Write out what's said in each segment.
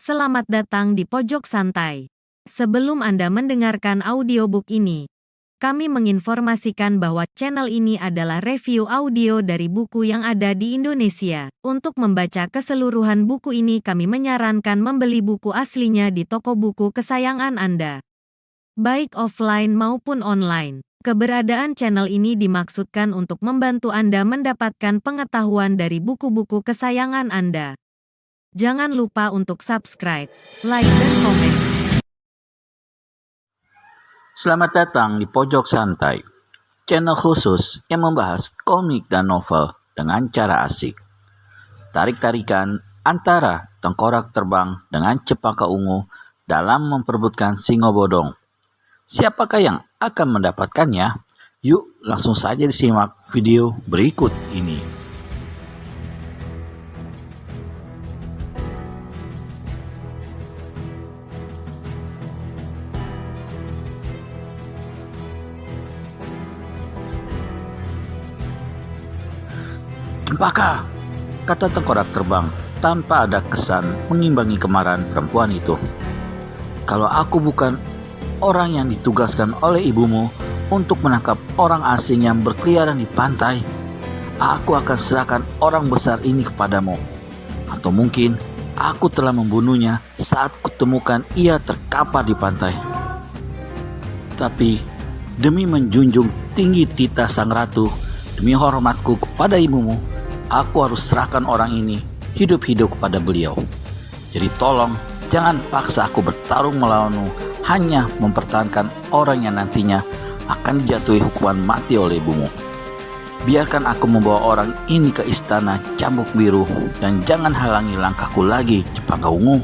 selamat datang di Pojok Santai. Sebelum Anda mendengarkan audiobook ini, kami menginformasikan bahwa channel ini adalah review audio dari buku yang ada di Indonesia. Untuk membaca keseluruhan buku ini kami menyarankan membeli buku aslinya di toko buku kesayangan Anda, baik offline maupun online. Keberadaan channel ini dimaksudkan untuk membantu Anda mendapatkan pengetahuan dari buku-buku kesayangan Anda. Jangan lupa untuk subscribe, like, dan komen. Selamat datang di Pojok Santai, channel khusus yang membahas komik dan novel dengan cara asik. Tarik-tarikan antara tengkorak terbang dengan cempaka ungu dalam memperebutkan singo bodong. Siapakah yang akan mendapatkannya? Yuk langsung saja disimak video berikut ini. Cempaka, kata tengkorak terbang tanpa ada kesan mengimbangi kemarahan perempuan itu. Kalau aku bukan orang yang ditugaskan oleh ibumu untuk menangkap orang asing yang berkeliaran di pantai, aku akan serahkan orang besar ini kepadamu. Atau mungkin aku telah membunuhnya saat kutemukan ia terkapar di pantai. Tapi demi menjunjung tinggi titah sang ratu, demi hormatku kepada ibumu, aku harus serahkan orang ini hidup-hidup kepada beliau. Jadi tolong jangan paksa aku bertarung melawanmu hanya mempertahankan orang yang nantinya akan dijatuhi hukuman mati oleh ibumu. Biarkan aku membawa orang ini ke istana Cambuk Biru dan jangan halangi langkahku lagi, Cempaka Ungu.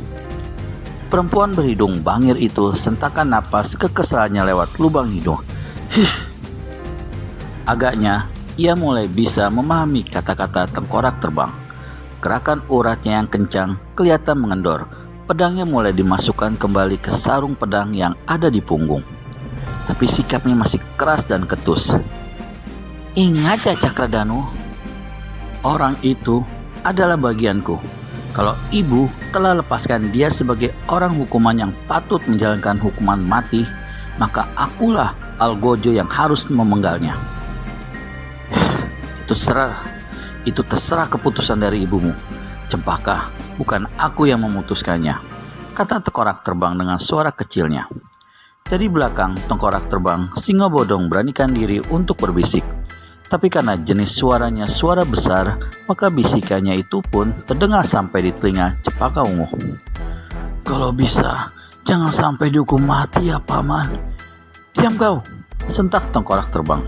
Perempuan berhidung bangir itu sentakan napas kekesalannya lewat lubang hidung. Agaknya ia mulai bisa memahami kata-kata tengkorak terbang. Gerakan uratnya yang kencang kelihatan mengendor. Pedangnya mulai dimasukkan kembali ke sarung pedang yang ada di punggung. Tapi sikapnya masih keras dan ketus. Ingat ya Cakradanu, orang itu adalah bagianku. Kalau ibu telah lepaskan dia sebagai orang hukuman yang patut menjalankan hukuman mati, maka akulah Algojo yang harus memenggalnya. Itu terserah keputusan dari ibumu, Cempaka, bukan aku yang memutuskannya, kata tengkorak terbang dengan suara kecilnya. Dari belakang tengkorak terbang, singo bodong beranikan diri untuk berbisik. Tapi karena jenis suaranya suara besar, maka bisikannya itu pun terdengar sampai di telinga Cempaka Ungu. Kalau bisa, jangan sampai dihukum mati ya Paman. Diam kau, sentak tengkorak terbang.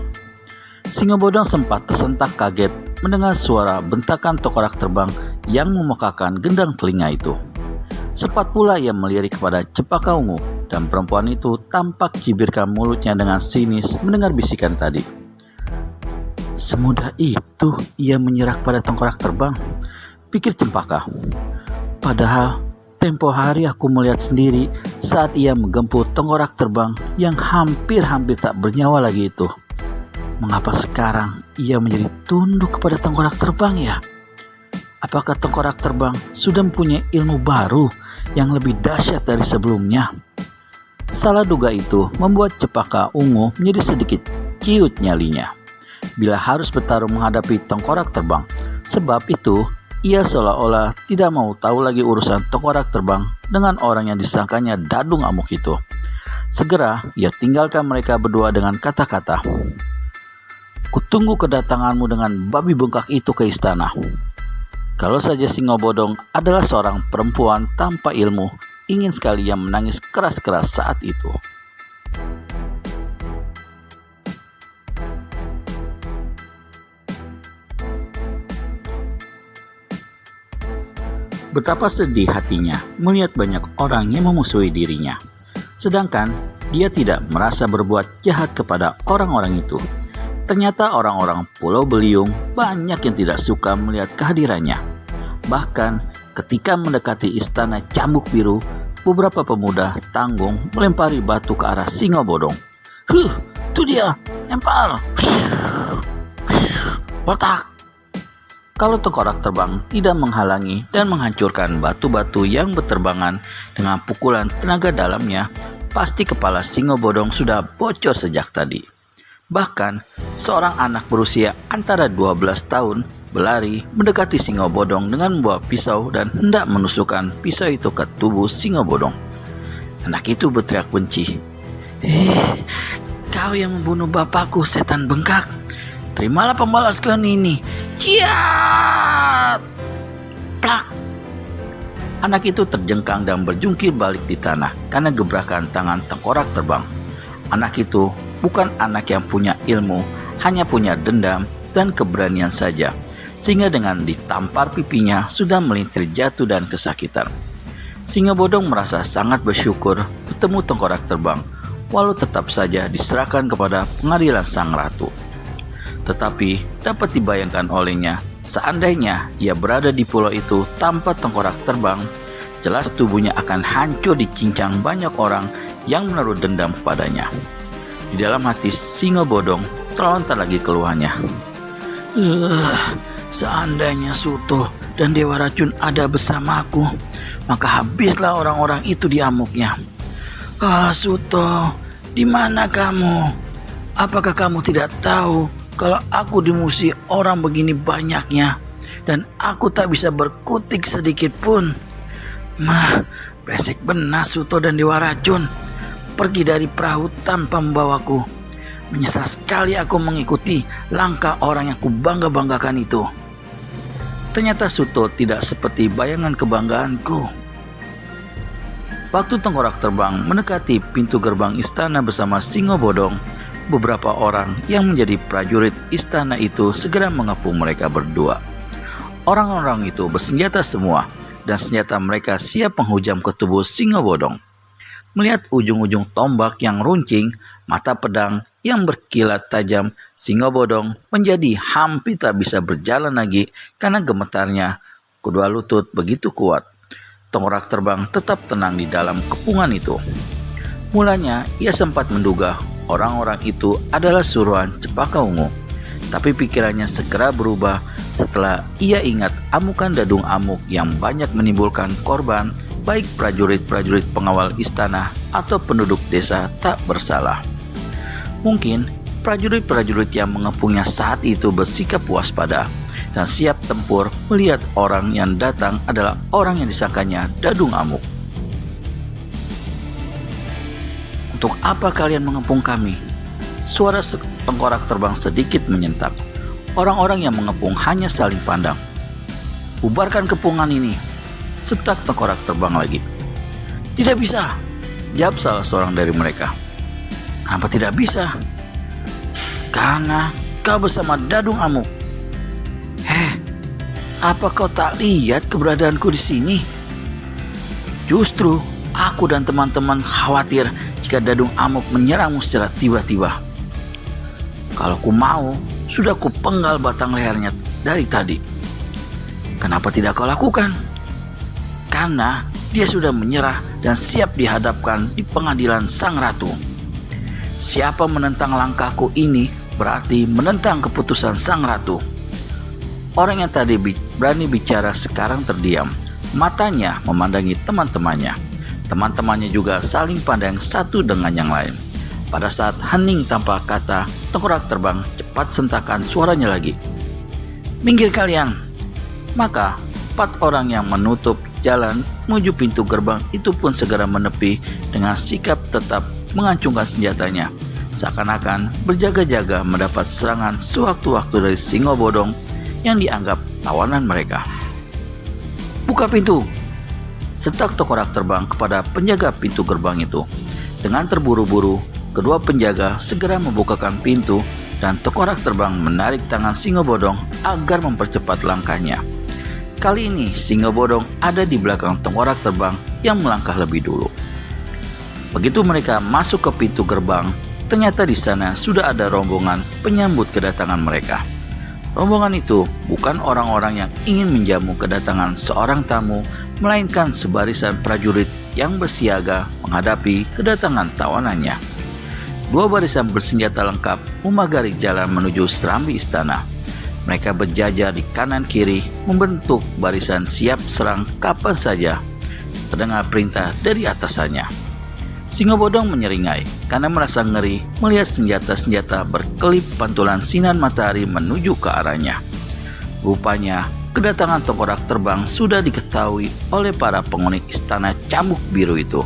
Singo bodong sempat tersentak kaget mendengar suara bentakan tengkorak terbang yang memekakan gendang telinga itu. Sempat pula ia melirik kepada Cempaka Ungu dan perempuan itu tampak cibirkan mulutnya dengan sinis mendengar bisikan tadi. Semudah itu ia menyerah pada tengkorak terbang, pikir Cempaka. Padahal tempo hari aku melihat sendiri saat ia menggempur tengkorak terbang yang hampir-hampir tak bernyawa lagi itu. Mengapa sekarang ia menjadi tunduk kepada tengkorak terbang ya? Apakah tengkorak terbang sudah mempunyai ilmu baru yang lebih dahsyat dari sebelumnya? Salah duga itu membuat Cempaka Ungu menjadi sedikit ciut nyalinya bila harus bertarung menghadapi tengkorak terbang. Sebab itu ia seolah-olah tidak mau tahu lagi urusan tengkorak terbang dengan orang yang disangkanya dadung amuk itu. Segera ia tinggalkan mereka berdua dengan kata-kata, "Kutunggu kedatanganmu dengan babi bengkak itu ke istana." Kalau saja singo bodong adalah seorang perempuan tanpa ilmu, ingin sekali ia menangis keras-keras saat itu. Betapa sedih hatinya melihat banyak orang yang memusuhi dirinya, sedangkan dia tidak merasa berbuat jahat kepada orang-orang itu. Ternyata orang-orang Pulau Beliung banyak yang tidak suka melihat kehadirannya. Bahkan ketika mendekati istana Cambuk Biru, beberapa pemuda tanggung melempari batu ke arah singo bodong. Itu dia, lempar. Letak. Kalau tengkorak terbang tidak menghalangi dan menghancurkan batu-batu yang berterbangan dengan pukulan tenaga dalamnya, pasti kepala singo bodong sudah bocor sejak tadi. Bahkan, seorang anak berusia antara 12 tahun berlari mendekati singo bodong dengan membawa pisau dan hendak menusukkan pisau itu ke tubuh singo bodong. Anak itu berteriak benci. Kau yang membunuh bapakku, setan bengkak. Terimalah pembalaskan ini. Ciat! Plak! Anak itu terjengkang dan berjungkir balik di tanah karena gebrakan tangan tengkorak terbang. Anak itu bukan anak yang punya ilmu, hanya punya dendam dan keberanian saja, sehingga dengan ditampar pipinya sudah melintir jatuh dan kesakitan. Singo bodong merasa sangat bersyukur bertemu tengkorak terbang, walau tetap saja diserahkan kepada pengadilan sang ratu. Tetapi dapat dibayangkan olehnya, seandainya ia berada di pulau itu tanpa tengkorak terbang, jelas tubuhnya akan hancur dicincang banyak orang yang menaruh dendam padanya. Di dalam hati singo bodong terlontar lagi keluhannya. Seandainya Suto dan Dewa Racun ada bersamaku, maka habislah orang-orang itu di amuknya. Suto, di mana kamu? Apakah kamu tidak tahu kalau aku dimusuhi orang begini banyaknya dan aku tak bisa berkutik sedikit pun? Beresek benar Suto dan Dewa Racun pergi dari perahu tanpa membawaku. Menyesal sekali aku mengikuti langkah orang yang kubangga-banggakan itu. Ternyata Suto tidak seperti bayangan kebanggaanku. Waktu tengkorak terbang mendekati pintu gerbang istana bersama singo bodong, beberapa orang yang menjadi prajurit istana itu segera mengepung mereka berdua. Orang-orang itu bersenjata semua dan senjata mereka siap menghujam ke tubuh singo bodong. Melihat ujung-ujung tombak yang runcing, mata pedang yang berkilat tajam, singo bodong menjadi hampir tak bisa berjalan lagi karena gemetarnya kedua lutut begitu kuat. Tengkorak terbang tetap tenang di dalam kepungan itu. Mulanya ia sempat menduga orang-orang itu adalah suruhan Cepaka Ungu, tapi pikirannya segera berubah setelah ia ingat amukan dadung amuk yang banyak menimbulkan korban, baik prajurit-prajurit pengawal istana atau penduduk desa tak bersalah. Mungkin prajurit-prajurit yang mengepungnya saat itu bersikap waspada dan siap tempur melihat orang yang datang adalah orang yang disangkanya dadung amuk. Untuk apa kalian mengepung kami? Suara tengkorak terbang sedikit menyentak. Orang-orang yang mengepung hanya saling pandang. Bubarkan kepungan ini, setak tengkorak terbang lagi. Tidak bisa, jawab salah seorang dari mereka. Kenapa tidak bisa? Karena kau bersama dadung amuk. Apa kau tak lihat keberadaanku di sini? Justru aku dan teman-teman khawatir jika dadung amuk menyerangmu secara tiba-tiba. Kalau ku mau, sudah ku penggal batang lehernya dari tadi. Kenapa tidak kau lakukan? Karena dia sudah menyerah dan siap dihadapkan di pengadilan sang ratu. Siapa menentang langkahku ini berarti menentang keputusan sang ratu. Orang yang tadi berani bicara sekarang terdiam. Matanya memandangi teman-temannya. Teman-temannya juga saling pandang satu dengan yang lain. Pada saat hening tanpa kata, tengkorak terbang cepat sentakan suaranya lagi. Minggir kalian! Maka 4 orang yang menutup jalan menuju pintu gerbang itu pun segera menepi dengan sikap tetap mengacungkan senjatanya, seakan-akan berjaga-jaga mendapat serangan sewaktu-waktu dari singo bodong yang dianggap tawanan mereka. Buka pintu! Setak tengkorak terbang kepada penjaga pintu gerbang itu. Dengan terburu-buru, kedua penjaga segera membukakan pintu dan tengkorak terbang menarik tangan singo bodong agar mempercepat langkahnya. Kali ini singo bodong ada di belakang tengkorak terbang yang melangkah lebih dulu. Begitu mereka masuk ke pintu gerbang, ternyata di sana sudah ada rombongan penyambut kedatangan mereka. Rombongan itu bukan orang-orang yang ingin menjamu kedatangan seorang tamu, melainkan sebarisan prajurit yang bersiaga menghadapi kedatangan tawanannya. 2 barisan bersenjata lengkap memagari jalan menuju serambi istana. Mereka berjajar di kanan kiri, membentuk barisan siap serang kapan saja terdengar perintah dari atasannya. Singo Bodong menyeringai karena merasa ngeri melihat senjata-senjata berkelip pantulan sinar matahari menuju ke arahnya. Rupanya, kedatangan tengkorak terbang sudah diketahui oleh para penghuni istana cambuk biru itu,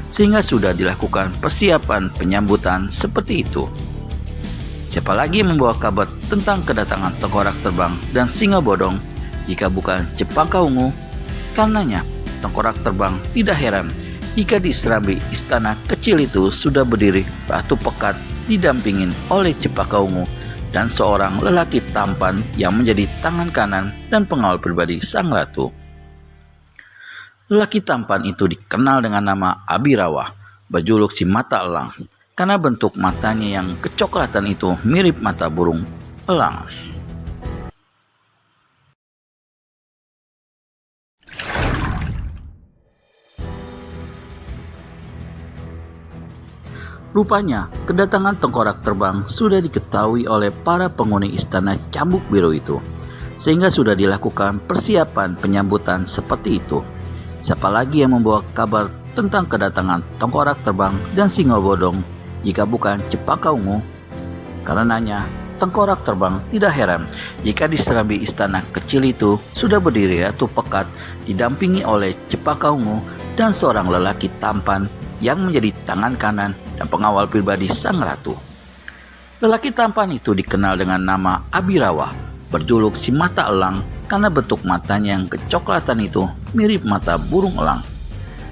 sehingga sudah dilakukan persiapan penyambutan seperti itu. Siapa lagi membawa kabar tentang kedatangan tengkorak terbang dan Singo Bodong jika bukan Cempaka Ungu? Karenanya, tengkorak terbang tidak heran jika di serambi istana kecil itu sudah berdiri Ratu Pekat didampingin oleh Cempaka Ungu dan seorang lelaki tampan yang menjadi tangan kanan dan pengawal pribadi sang ratu. Lelaki tampan itu dikenal dengan nama Abirawa, berjuluk si mata elang, karena bentuk matanya yang kecoklatan itu mirip mata burung elang. Rupanya, kedatangan tengkorak terbang sudah diketahui oleh para penghuni istana cambuk biru itu, sehingga sudah dilakukan persiapan penyambutan seperti itu. Siapa lagi yang membawa kabar tentang kedatangan tengkorak terbang dan Singo Bodong jika bukan Cempaka Ungu? Karenanya, tengkorak terbang tidak heran jika di serambi istana kecil itu sudah berdiri Ratu Pekat didampingi oleh Cempaka Ungu dan seorang lelaki tampan yang menjadi tangan kanan dan pengawal pribadi sang ratu. Lelaki tampan itu dikenal dengan nama Abirawa, berjuluk si mata elang karena bentuk matanya yang kecoklatan itu mirip mata burung elang.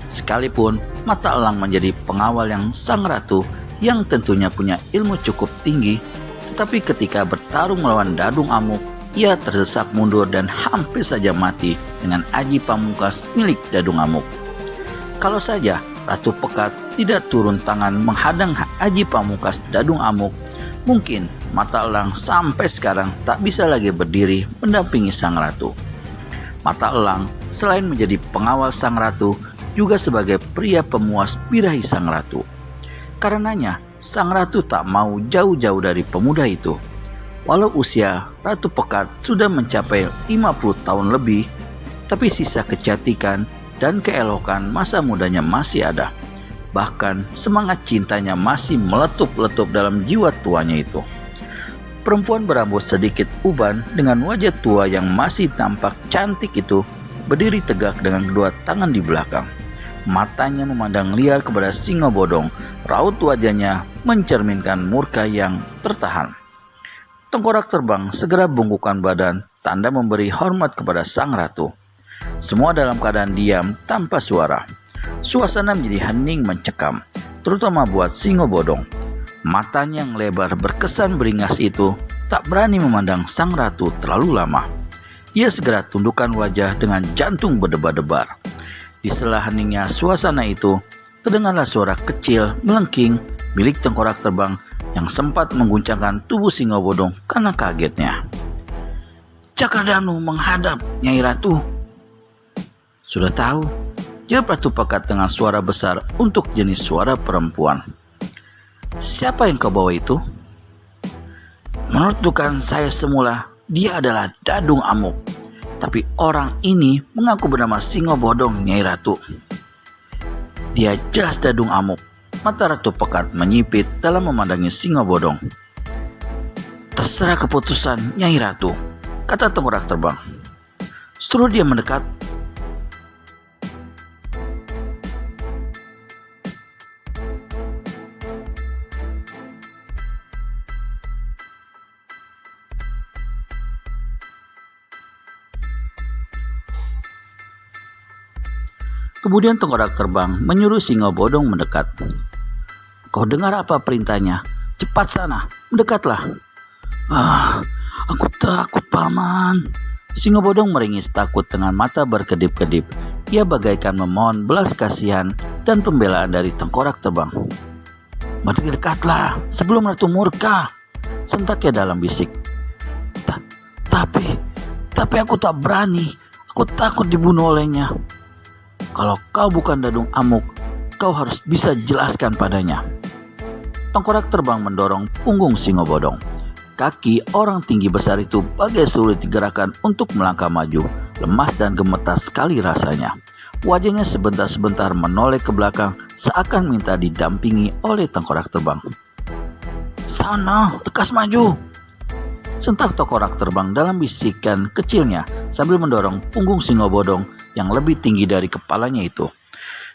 Sekalipun mata elang menjadi pengawal yang sang ratu yang tentunya punya ilmu cukup tinggi, tetapi ketika bertarung melawan Dadung Amuk, ia terdesak mundur dan hampir saja mati dengan aji pamungkas milik Dadung Amuk. Kalau saja Ratu Pekat tidak turun tangan menghadang aji pamungkas Dadung Amuk, mungkin mata elang sampai sekarang tak bisa lagi berdiri mendampingi sang ratu. Mata elang selain menjadi pengawal sang ratu, juga sebagai pria pemuas birahi sang ratu. Karenanya, sang ratu tak mau jauh-jauh dari pemuda itu. Walau usia Ratu Pekat sudah mencapai 50 tahun lebih, tapi sisa kecantikan dan keelokan masa mudanya masih ada. Bahkan semangat cintanya masih meletup-letup dalam jiwa tuanya itu. Perempuan berambut sedikit uban dengan wajah tua yang masih tampak cantik itu berdiri tegak dengan kedua tangan di belakang. Matanya memandang liar kepada Singo Bodong. Raut wajahnya mencerminkan murka yang tertahan. Tengkorak terbang segera bungkukkan badan, tanda memberi hormat kepada sang ratu. Semua dalam keadaan diam tanpa suara. Suasana menjadi hening mencekam, terutama buat Singo Bodong. Matanya yang lebar berkesan beringas itu tak berani memandang sang ratu terlalu lama. Ia segera tundukkan wajah dengan jantung berdebar-debar. Di sela heningnya suasana itu, terdengarlah suara kecil melengking milik tengkorak terbang yang sempat mengguncangkan tubuh Singo Bodong karena kagetnya. "Cakradanu menghadap, Nyai Ratu." "Sudah tahu," jawab Ratu Pekat dengan suara besar untuk jenis suara perempuan. "Siapa yang kau bawa itu?" "Menurut dugaan saya semula, dia adalah Dadung Amuk. Tapi orang ini mengaku bernama Singo Bodong, Nyai Ratu." "Dia jelas Dadung Amuk." Mata Ratu Pekat menyipit dalam memandangi Singo Bodong. "Terserah keputusan Nyai Ratu," kata tengkorak terbang. Setelah dia mendekat, kemudian tengkorak terbang menyuruh Singo Bodong mendekat. "Kau dengar apa perintahnya? Cepat sana, mendekatlah." Aku takut, Paman." Singo Bodong meringis takut dengan mata berkedip-kedip. Ia bagaikan memohon belas kasihan dan pembelaan dari tengkorak terbang. "Mendekatlah sebelum Ratu murka," sentaknya dalam bisik. Tapi aku tak berani. Aku takut dibunuh olehnya." "Kalau kau bukan Dadung Amuk, kau harus bisa jelaskan padanya." Tengkorak terbang mendorong punggung Singo Bodong. kaki orang tinggi besar itu bagai sulit digerakkan untuk melangkah maju. Lemas dan gemetar sekali rasanya. Wajahnya sebentar-sebentar menoleh ke belakang seakan minta didampingi oleh tengkorak terbang. "Sana, lekas maju!" sentak tengkorak terbang dalam bisikan kecilnya sambil mendorong punggung singo bodong yang lebih tinggi dari kepalanya itu.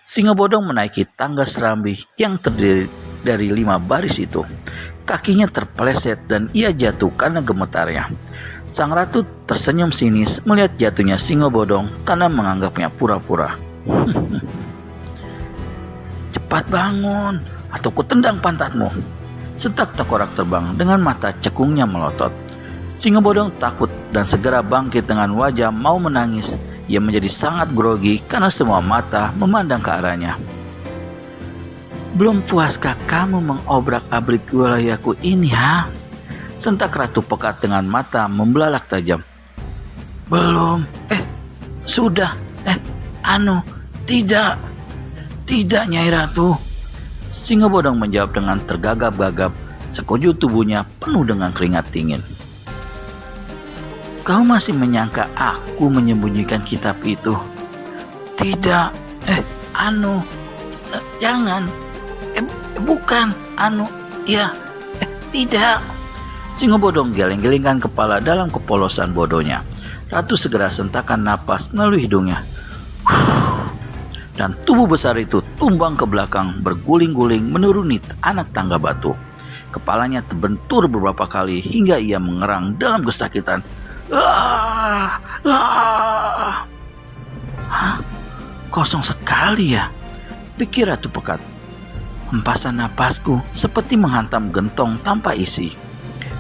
Singo bodong menaiki tangga serambi yang terdiri dari 5 baris itu. Kakinya terpeleset dan ia jatuh karena gemetarnya. Sang ratu tersenyum sinis melihat jatuhnya singo bodong karena menganggapnya pura-pura. "Cepat bangun atau kutendang pantatmu," sentak tengkorak terbang dengan mata cekungnya melotot. Singo bodong takut dan segera bangkit dengan wajah mau menangis. Ia menjadi sangat grogi karena semua mata memandang ke arahnya. "Belum puaskah kamu mengobrak-abrik wilayahku ini, ha?" sentak Ratu Pekat dengan mata membelalak tajam. "Belum, sudah, tidak Nyai Ratu," Singo bodong menjawab dengan tergagap-gagap, sekujur tubuhnya penuh dengan keringat dingin. "Kau masih menyangka aku menyembunyikan kitab itu?" "Tidak, jangan, bukan, tidak." Singo bodong geleng-gelengkan kepala dalam kepolosan bodohnya. Ratu segera sentakan napas melalui hidungnya. Dan tubuh besar itu tumbang ke belakang berguling-guling menuruni anak tangga batu. Kepalanya terbentur beberapa kali hingga ia mengerang dalam kesakitan. "Hah? Kosong sekali ya," pikir Ratu Pekat. Hempasan napasku seperti menghantam gentong tanpa isi.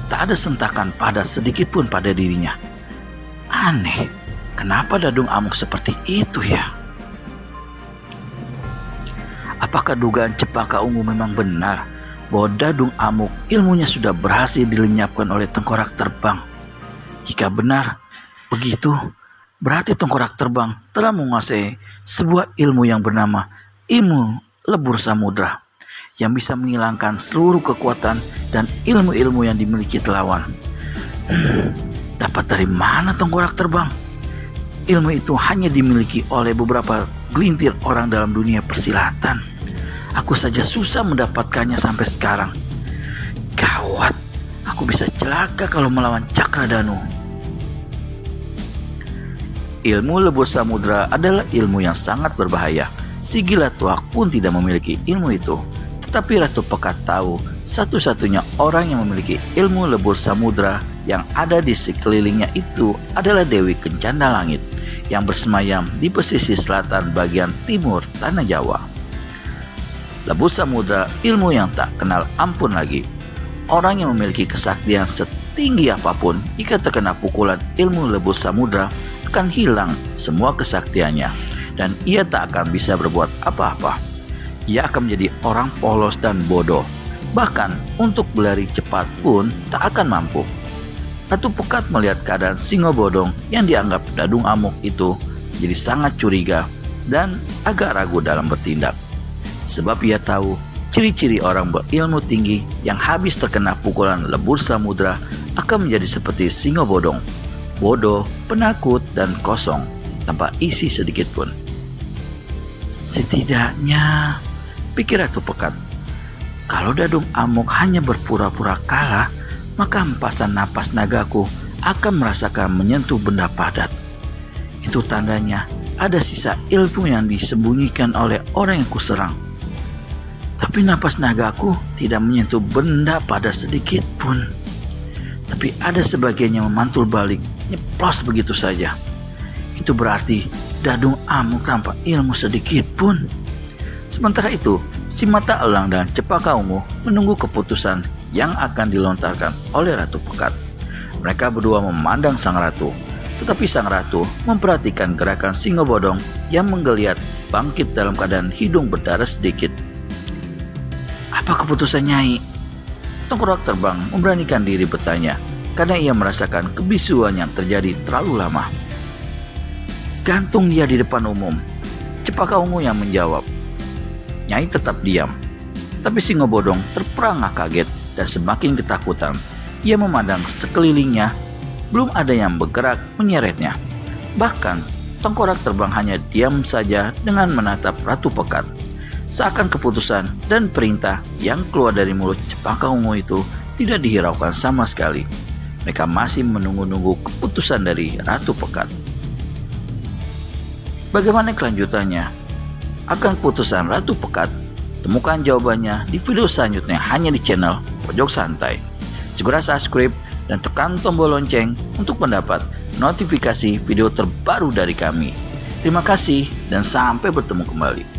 Tak ada sentakan padas sedikit pun pada dirinya. Aneh, kenapa Dadung Amuk seperti itu ya? Apakah dugaan Cepaka Ungu memang benar bahwa Dadung Amuk ilmunya sudah berhasil dilenyapkan oleh tengkorak terbang? Jika benar begitu, berarti tengkorak terbang telah menguasai sebuah ilmu yang bernama ilmu lebur samudra, yang bisa menghilangkan seluruh kekuatan dan ilmu-ilmu yang dimiliki lawan. Dapat dari mana tengkorak terbang? Ilmu itu hanya dimiliki oleh beberapa gelintir orang dalam dunia persilatan. Aku saja susah mendapatkannya sampai sekarang. Gawat, aku bisa celaka kalau melawan Cakradanu. Ilmu lebur samudra adalah ilmu yang sangat berbahaya. Si gila tuak pun tidak memiliki ilmu itu. Tetapi Ratu Pekat tahu satu-satunya orang yang memiliki ilmu lebur samudra yang ada di sekelilingnya itu adalah Dewi Kencana Langit yang bersemayam di pesisir selatan bagian timur tanah Jawa. Lebur samudra ilmu yang tak kenal ampun lagi. Orang yang memiliki kesaktian setinggi apapun jika terkena pukulan ilmu lebur samudra akan hilang semua kesaktiannya dan ia tak akan bisa berbuat apa-apa. Ia akan menjadi orang polos dan bodoh. Bahkan untuk berlari cepat pun tak akan mampu. Ratu Pekat melihat keadaan Singo bodong yang dianggap Dadung Amuk itu jadi sangat curiga dan agak ragu dalam bertindak. Sebab ia tahu ciri-ciri orang berilmu tinggi yang habis terkena pukulan lebur samudra akan menjadi seperti Singo bodong, bodoh, penakut, dan kosong tanpa isi sedikit pun. Setidaknya, pikir Ratu Pekat, kalau Dadung Amuk hanya berpura-pura kalah, maka hempasan napas nagaku akan merasakan menyentuh benda padat. Itu tandanya ada sisa ilmu yang disembunyikan oleh orang yang kuserang. Tapi napas nagaku tidak menyentuh benda padat sedikit pun. Tapi ada sebagian yang memantul balik, nyeplos begitu saja. Itu berarti Dadung Amuk tanpa ilmu sedikit pun. Sementara itu, si Mata Elang dan Cepaka Ungu menunggu keputusan yang akan dilontarkan oleh Ratu Pekat. Mereka berdua memandang sang ratu, tetapi sang ratu memperhatikan gerakan Singo bodong yang menggeliat bangkit dalam keadaan hidung berdarah sedikit. Apa keputusan Nyai? Tengkorak terbang memberanikan diri bertanya karena ia merasakan kebisuan yang terjadi terlalu lama. Gantung dia di depan umum, Cepaka Ungu yang menjawab. Nyai tetap diam, tapi Singo bodong terperangah kaget dan semakin ketakutan. ia memandang sekelilingnya, belum ada yang bergerak menyeretnya. Bahkan, tengkorak terbang hanya diam saja dengan menatap Ratu Pekat. Seakan keputusan dan perintah yang keluar dari mulut Cempaka Ungu itu tidak dihiraukan sama sekali. Mereka masih menunggu-nunggu keputusan dari Ratu Pekat. Bagaimana kelanjutannya? Akan keputusan Ratu Pekat? Temukan jawabannya di video selanjutnya hanya di channel Pojok Santai. Segera subscribe dan tekan tombol lonceng untuk mendapat notifikasi video terbaru dari kami. Terima kasih dan sampai bertemu kembali.